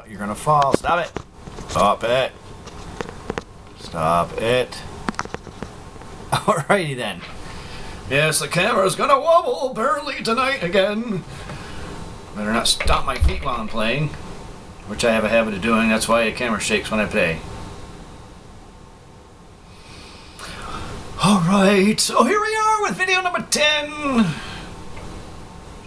You're gonna fall. Stop it. Stop it. Stop it. Alrighty then. Yes, the camera's gonna wobble apparently tonight again. Better not stomp my feet while I'm playing, which I have a habit of doing. That's why the camera shakes when I play. Alright, so here we are with video number 10.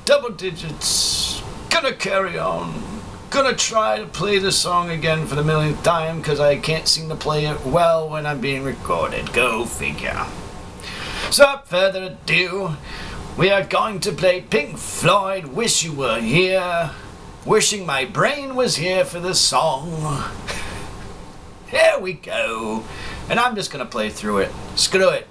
Double digits. Gonna carry on. Gonna try to play this song again for the millionth time because I can't seem to play it well when I'm being recorded. Go figure. So without further ado, we are going to play Pink Floyd Wish You Were Here. Wishing my brain was here for the song. Here we go. And I'm just gonna play through it. Screw it.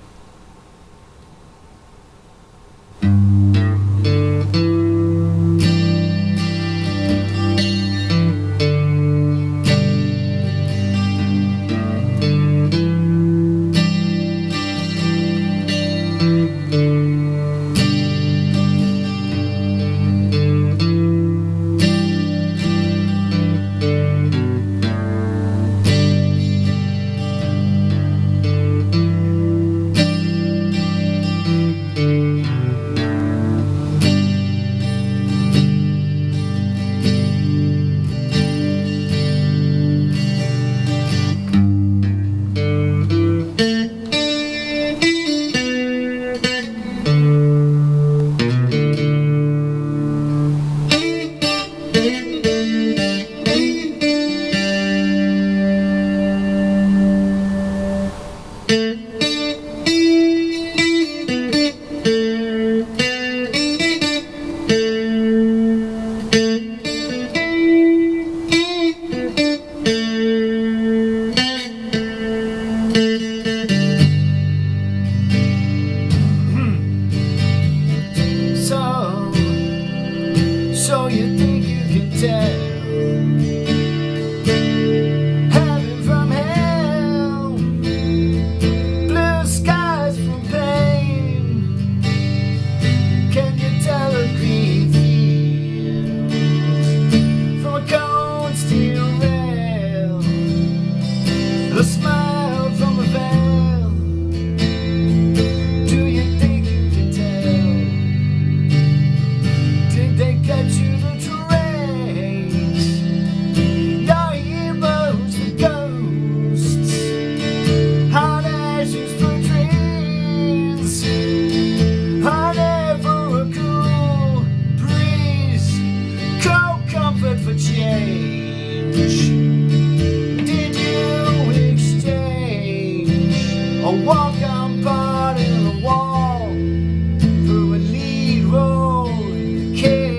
So you think you can tell heaven from hell, blue skies from pain? Can you tell a green field from a cold steel rail, a smile from a veil? Do you think you can tell? Did they get you the trace? Your heroes the ghosts, hot ashes for dreams, hot air for a cool breeze, cold comfort for change. Did you exchange a walk-on part in the wall for a lead role in the cage?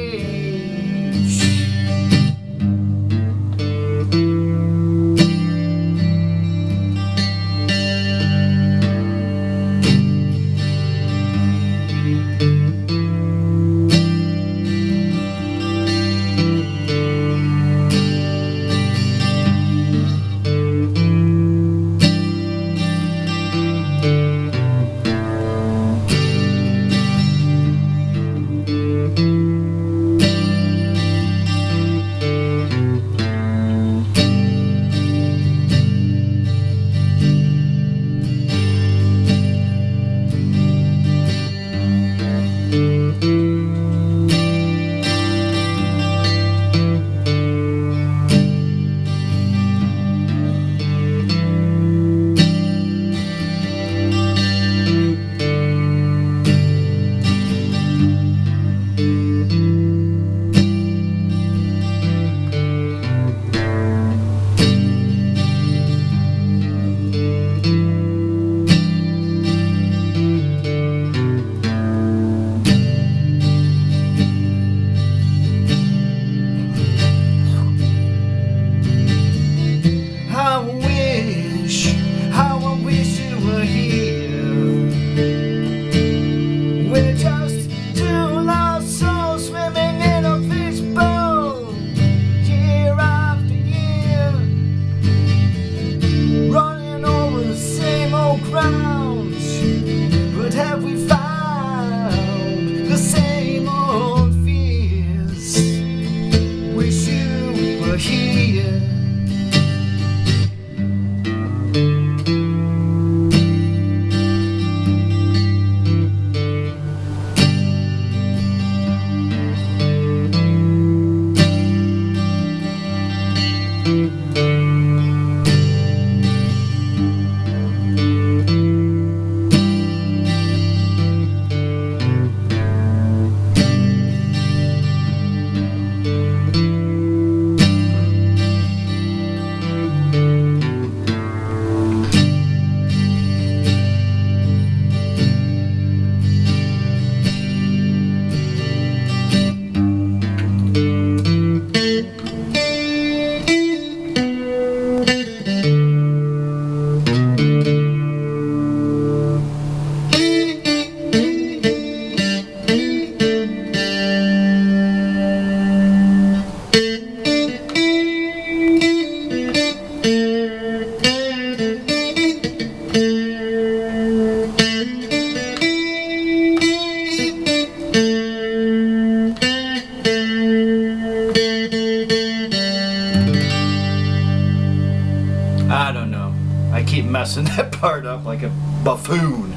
I don't know. I keep messing that part up like a buffoon.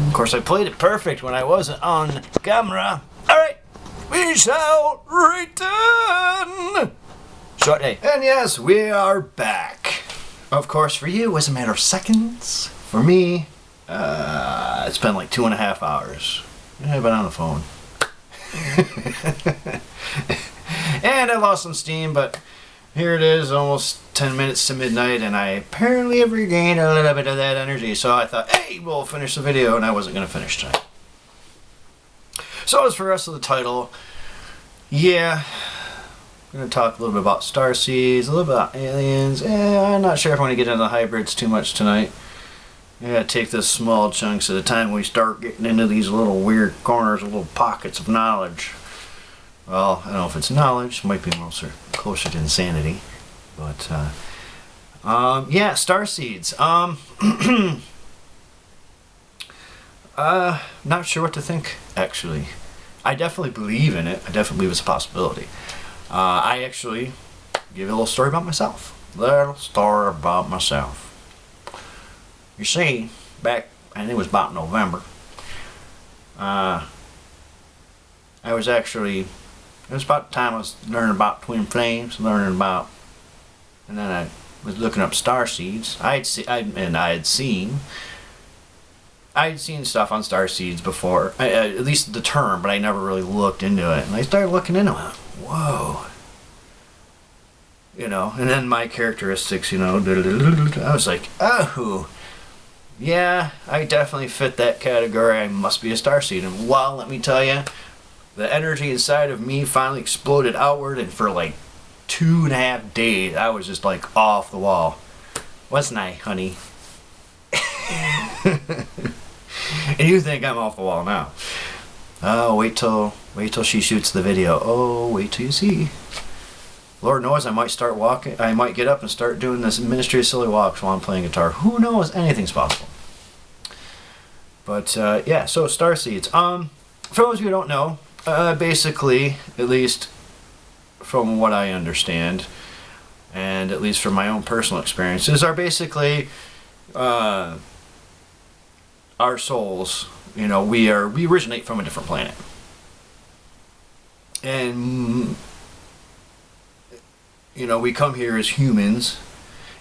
Of course, I played it perfect when I wasn't on camera. Alright, we shall return shortly. And yes, we are back. Of course, for you, it was a matter of seconds. For me, it's been like 2.5 hours. I've been on the phone. And I lost some steam, but here it is, almost 10 minutes to midnight, and I apparently have regained a little bit of that energy. So I thought, hey, we'll finish the video, and I wasn't going to finish tonight. So as for the rest of the title, yeah, I'm going to talk a little bit about Starseeds, a little bit about aliens. I'm not sure if I want to get into the hybrids too much tonight. Yeah, take this small chunks at a time. We start getting into these little weird corners, little pockets of knowledge. Well, I don't know if it's knowledge, might be closer to insanity. But, yeah, Starseeds. Not sure what to think, actually. I definitely believe in it. I definitely believe it's a possibility. I actually give you a little story about myself. Little story about myself. You see, back, I think it was about November, I was actually, it was about the time I was learning about twin flames, and then I was looking up Starseeds. I had seen stuff on Starseeds before, at least the term, but I never really looked into it. And I started looking into it. Whoa. You know, and then my characteristics, you know, I was like, oh, yeah, I definitely fit that category. I must be a starseed. And well, let me tell you, the energy inside of me finally exploded outward, and for like 2.5 days, I was just like off the wall. Wasn't I, honey? And you think I'm off the wall now. Oh, wait till she shoots the video. Oh, wait till you see. Lord knows I might start walking. I might get up and start doing this Ministry of Silly Walks while I'm playing guitar. Who knows? Anything's possible. But yeah, so Starseeds. For those of you who don't know, basically, at least from what I understand, and at least from my own personal experiences, are basically our souls. You know, we originate from a different planet, and you know, we come here as humans,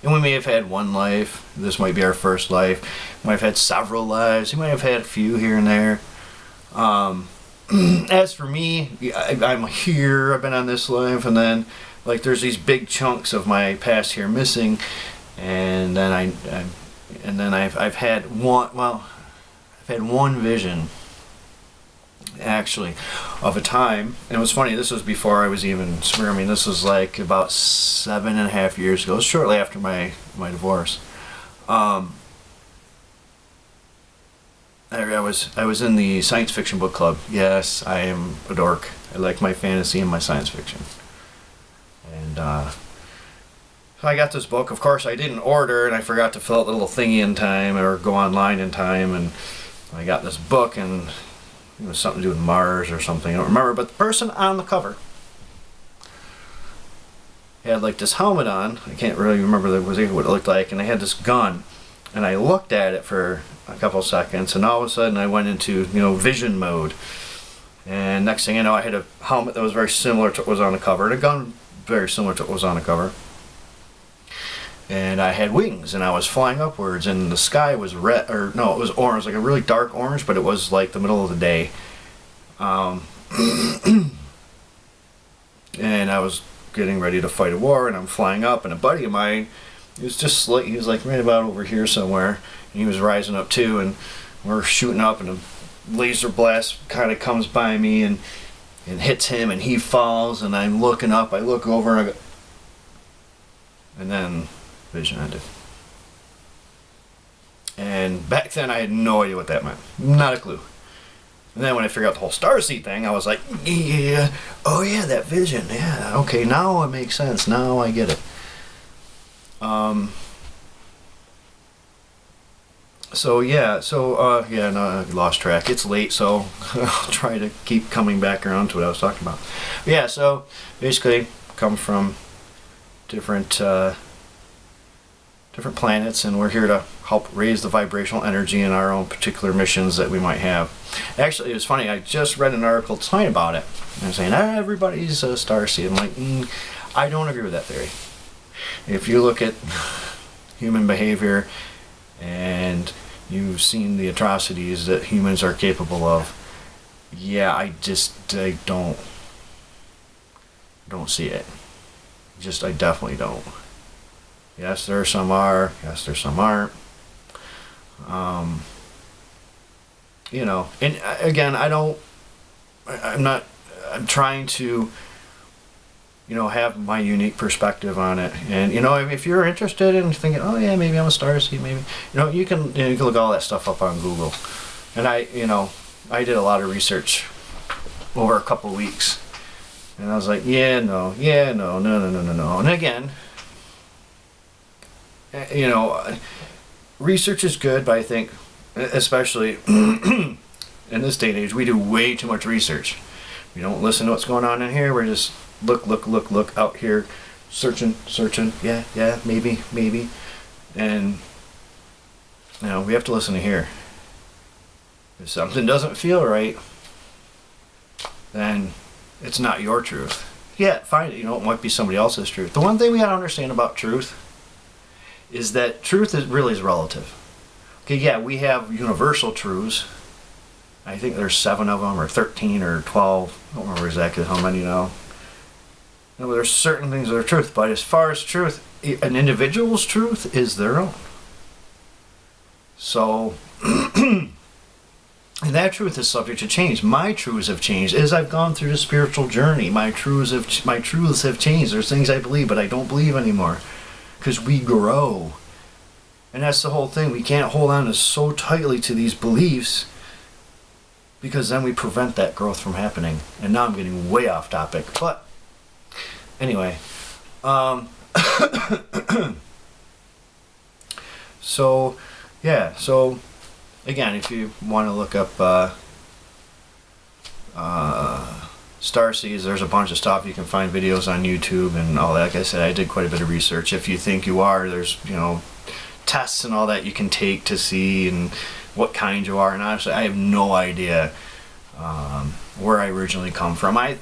and we may have had one life. This might be our first life. We might have had several lives. We might have had a few here and there. As for me, I'm here. I've been on this life, and then like there's these big chunks of my past here missing, and then I've had one. Well, I've had one vision, actually, of a time, and it was funny, this was before I was even swearing. This was like about 7.5 years ago, shortly after my divorce. I was in the science fiction book club. Yes, I am a dork. I like my fantasy and my science fiction. And so I got this book. Of course, I didn't order, and I forgot to fill out the little thingy in time or go online in time, and I got this book, and it was something to do with Mars or something, I don't remember, but the person on the cover had like this helmet on. I can't really remember what it looked like, and they had this gun, and I looked at it for a couple seconds, and all of a sudden I went into, you know, vision mode, and next thing you know, I had a helmet that was very similar to what was on the cover, and a gun very similar to what was on the cover, and I had wings, and I was flying upwards, and the sky was red, or no, it was orange, like a really dark orange, but it was like the middle of the day. And I was getting ready to fight a war, and I'm flying up, and a buddy of mine, he was like right about over here somewhere, and he was rising up too, and we're shooting up, and a laser blast kind of comes by me and hits him, and he falls, and I'm looking up, I look over, and I go, and then vision ended. And back then I had no idea what that meant. Not a clue. And then when I figured out the whole starseed thing, I was like, yeah, oh yeah, that vision, yeah, okay, now it makes sense, now I get it. So yeah, yeah, no, I lost track. It's late, so I'll try to keep coming back around to what I was talking about. But yeah, so basically come from different different planets, and we're here to help raise the vibrational energy in our own particular missions that we might have. Actually, it was funny, I just read an article tonight about it. They're saying, everybody's a starseed. I'm like, I don't agree with that theory. If you look at human behavior and you've seen the atrocities that humans are capable of, yeah, I don't see it. I definitely don't. Yes, there are some are. Yes, there's some aren't. You know, and again, I'm trying to, you know, have my unique perspective on it. And, you know, if you're interested in thinking, oh yeah, maybe I'm a starseed, maybe, you know, you can look all that stuff up on Google. And I did a lot of research over a couple weeks. And I was like, no. And again, you know, research is good, but I think, especially in this day and age, we do way too much research. We don't listen to what's going on in here. We're just look out here, searching. Yeah, maybe. And, you know, we have to listen to here. If something doesn't feel right, then it's not your truth. Yeah, fine, you know, it might be somebody else's truth. The one thing we gotta understand about truth is that truth really is relative. Okay, yeah, we have universal truths. I think there's 7 of them, or 13, or 12. I don't remember exactly how many now. You know, there's certain things that are truth, but as far as truth, an individual's truth is their own. So, and that truth is subject to change. My truths have changed as I've gone through the spiritual journey. My truths have changed. There's things I believe, but I don't believe anymore, because we grow. And that's the whole thing. We can't hold on so tightly to these beliefs, because then we prevent that growth from happening. And now I'm getting way off topic. But anyway, so yeah, so again, if you want to look up Starseeds, there's a bunch of stuff. You can find videos on YouTube and all that. Like I said, I did quite a bit of research. If you think you are, there's, you know, tests and all that you can take to see and what kind you are. And honestly, I have no idea where I originally come from. I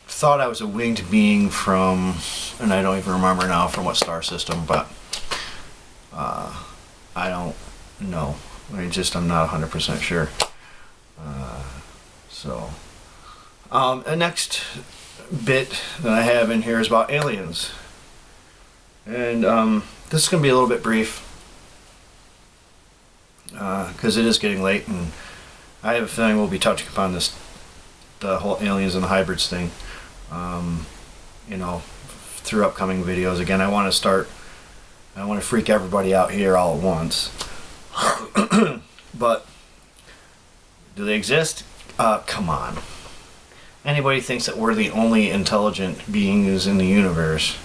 thought I was a winged being from, and I don't even remember now from what star system, but I don't know. I'm not 100% sure. The next bit that I have in here is about aliens. And this is going to be a little bit brief, because it is getting late, and I have a feeling we'll be touching upon the whole aliens and the hybrids thing, you know, through upcoming videos. Again, I want to freak everybody out here all at once. But do they exist? Come on. Anybody thinks that we're the only intelligent beings in the universe,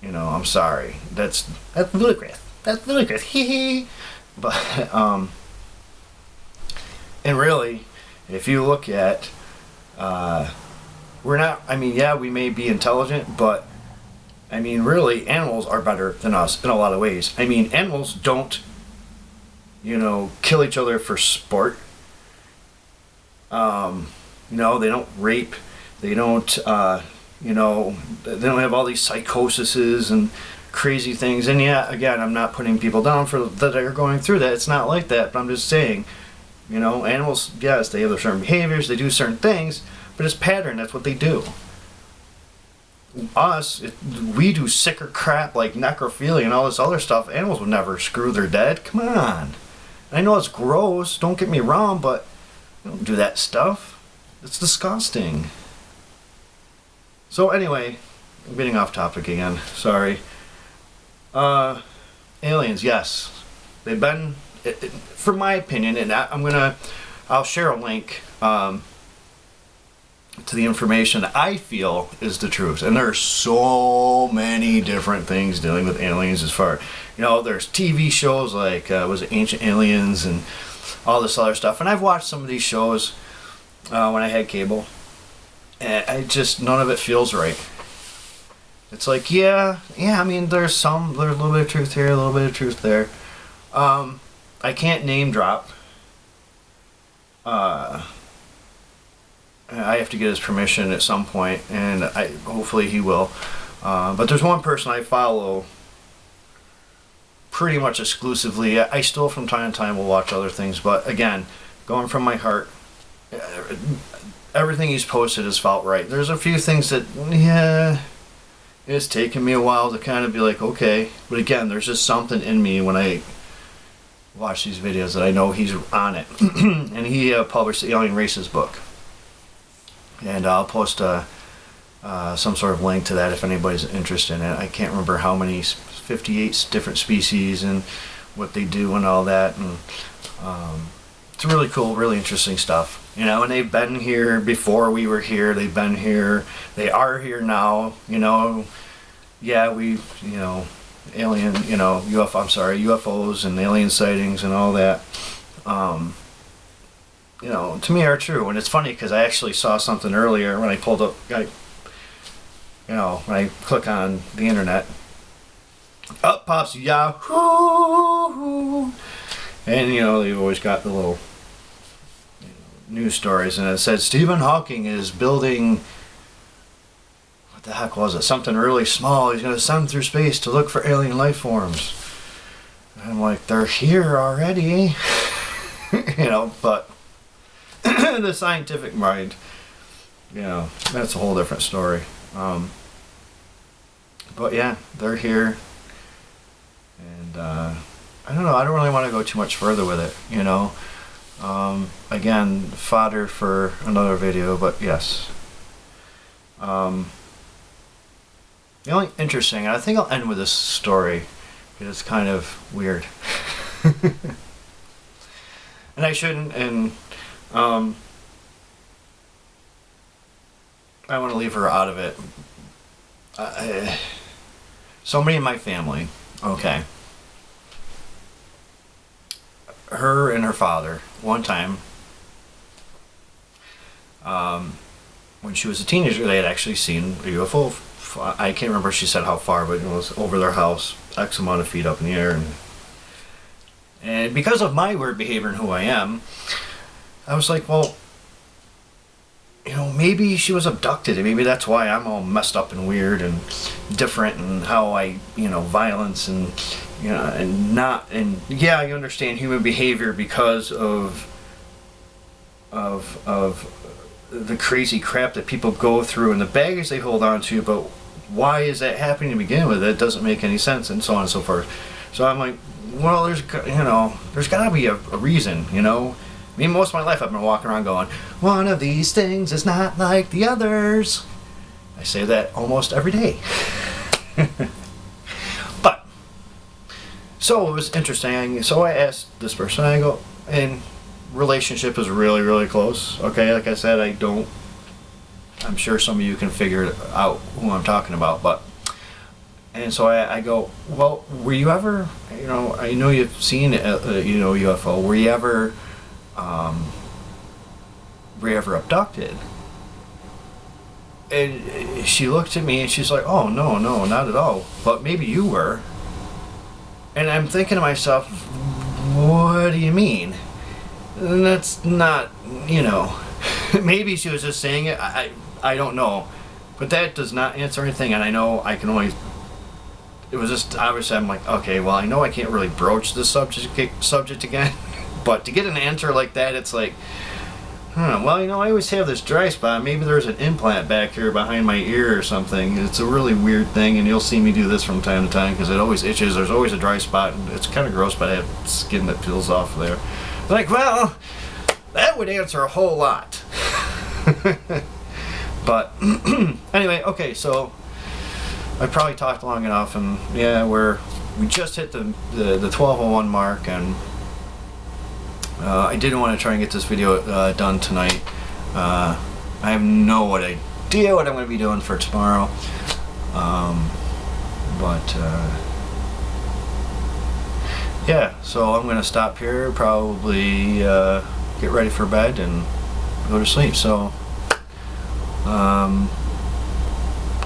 you know, I'm sorry. That's ludicrous. That's ludicrous. Hee hee. But and really, if you look at, we're not. I mean, yeah, we may be intelligent, but I mean, really, animals are better than us in a lot of ways. I mean, animals don't, you know, kill each other for sport. You know, they don't rape. They don't, you know, they don't have all these psychoses and crazy things. And yeah, again, I'm not putting people down for that are going through that. It's not like that. But I'm just saying, you know, animals, yes, they have their certain behaviors. They do certain things, but it's pattern. That's what they do. Us, we do sicker crap like necrophilia and all this other stuff. Animals would never screw their dead. Come on. I know it's gross. Don't get me wrong, but don't do that stuff. It's disgusting. So anyway, I'm getting off topic again. Sorry. Aliens, yes. They've been, from my opinion, and I'll share a link to the information that I feel is the truth. And there are so many different things dealing with aliens as far, you know, there's TV shows like, was it Ancient Aliens and all this other stuff. And I've watched some of these shows when I had cable. And none of it feels right. It's like, yeah, I mean, there's a little bit of truth here, a little bit of truth there. I can't name drop. I have to get his permission at some point, and hopefully he will. But there's one person I follow pretty much exclusively. I still from time to time will watch other things, but again, going from my heart, everything he's posted has felt right. There's a few things that, yeah, it's taken me a while to kind of be like, okay, but again, there's just something in me when I watch these videos that I know he's on it. And he published the Alien Races book, and I'll post some sort of link to that if anybody's interested in it. I can't remember how many, 58 different species and what they do and all that, and it's really cool, really interesting stuff. You know, and they've been here before we were here. They've been here. They are here now. You know, yeah, alien, UFOs and alien sightings and all that. To me are true. And it's funny because I actually saw something earlier when I pulled up, when I click on the internet, up pops Yahoo! And, they've always got the little news stories, and it said Stephen Hawking is building, what the heck was it, something really small. He's going to send through space to look for alien life forms. And I'm like, they're here already. But the scientific mind, that's a whole different story. But yeah, they're here, and I don't know, I don't really want to go too much further with it, again, fodder for another video, but yes. The only interesting, I think I'll end with this story, because it's kind of weird. And I shouldn't, and I want to leave her out of it. Somebody in my family, okay, her and her father, one time, when she was a teenager, they had actually seen a UFO. I can't remember if she said how far, but it was over their house, X amount of feet up in the air. And because of my weird behavior and who I am, I was like, well, maybe she was abducted, and maybe that's why I'm all messed up and weird and different, and how I, violence and, yeah, I understand human behavior because of the crazy crap that people go through and the baggage they hold on to, but why is that happening to begin with? It doesn't make any sense, and so on and so forth. So I'm like, well, there's got to be a reason, I mean, most of my life I've been walking around going, one of these things is not like the others. I say that almost every day. But, so it was interesting. So I asked this person, I go, and relationship is really, really close. Okay, like I said, I'm sure some of you can figure out who I'm talking about, but, and so I go, well, were you ever, I know you've seen, UFO, were you ever abducted? And she looked at me and she's like, oh, no, not at all, but maybe you were. And I'm thinking to myself, what do you mean? And that's not, maybe she was just saying it, I don't know, but that does not answer anything. And I know I can only, it was just, obviously I'm like, okay, well, I know I can't really broach this subject again. But to get an answer like that, it's like, well, I always have this dry spot. Maybe there's an implant back here behind my ear or something. It's a really weird thing, and you'll see me do this from time to time because it always itches. There's always a dry spot, and it's kind of gross, but I have skin that peels off there. Like, well, that would answer a whole lot. But anyway, okay, so I probably talked long enough, and yeah, we just hit the 12:01 mark, and I didn't want to try and get this video done tonight. I have no idea what I'm going to be doing for tomorrow. Yeah, so I'm going to stop here, probably get ready for bed and go to sleep. So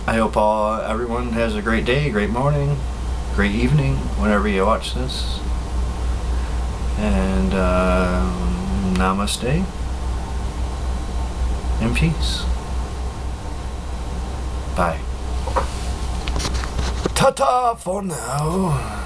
I hope everyone has a great day, great morning, great evening, whenever you watch this. And namaste and peace. Bye. Ta-ta for now.